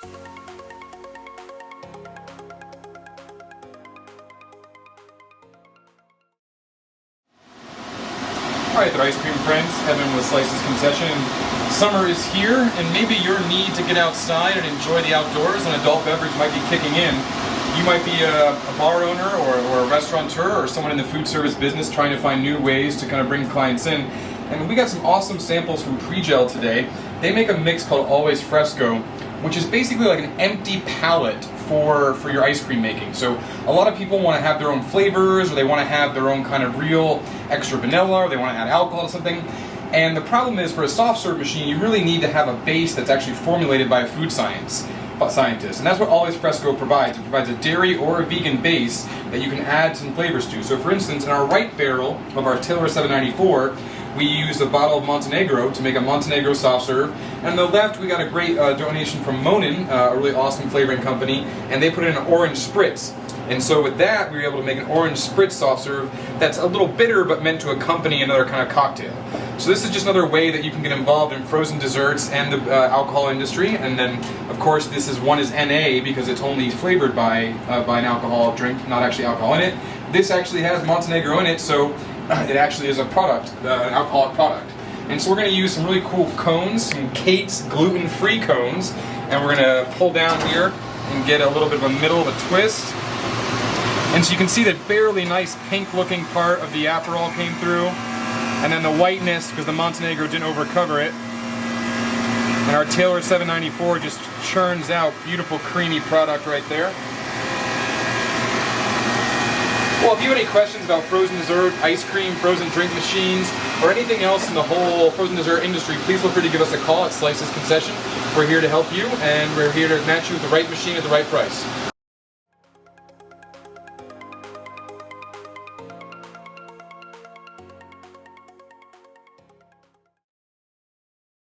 Alright there, ice cream friends, Evan with Slices Concession. Summer is here, and maybe your need to get outside and enjoy the outdoors and adult beverage might be kicking in. You might be a bar owner or a restaurateur or someone in the food service business trying to find new ways to kind of bring clients in. And we got some awesome samples from Pre-Gel today. They make a mix called Always Fresco, which is basically like an empty palette for your ice cream making. So a lot of people want to have their own flavors, or they want to have their own kind of real extra vanilla, or they want to add alcohol to something. And the problem is, for a soft serve machine, you really need to have a base that's actually formulated by a food scientist. And that's what Always Fresco provides. It provides a dairy or a vegan base that you can add some flavors to. So for instance, in our right barrel of our Taylor 794, we used a bottle of Montenegro to make a Montenegro soft serve. And on the left, we got a great donation from Monin, a really awesome flavoring company, and they put in an orange spritz. And so with that, we were able to make an orange spritz soft serve that's a little bitter but meant to accompany another kind of cocktail. So this is just another way that you can get involved in frozen desserts and the alcohol industry. And then, of course, this is NA because it's only flavored by an alcohol drink, not actually alcohol in it. This actually has Montenegro in it, so it actually is a product, an alcoholic product. And so we're going to use some really cool cones, some Kate's gluten-free cones, and we're going to pull down here and get a little bit of a middle of a twist. And so you can see that barely nice pink-looking part of the Aperol came through, and then the whiteness, because the Montenegro didn't overcover it. And our Taylor 794 just churns out beautiful creamy product right there. Well, if you have any questions about frozen dessert, ice cream, frozen drink machines, or anything else in the whole frozen dessert industry, please feel free to give us a call at Slices Concession. We're here to help you, and we're here to match you with the right machine at the right price.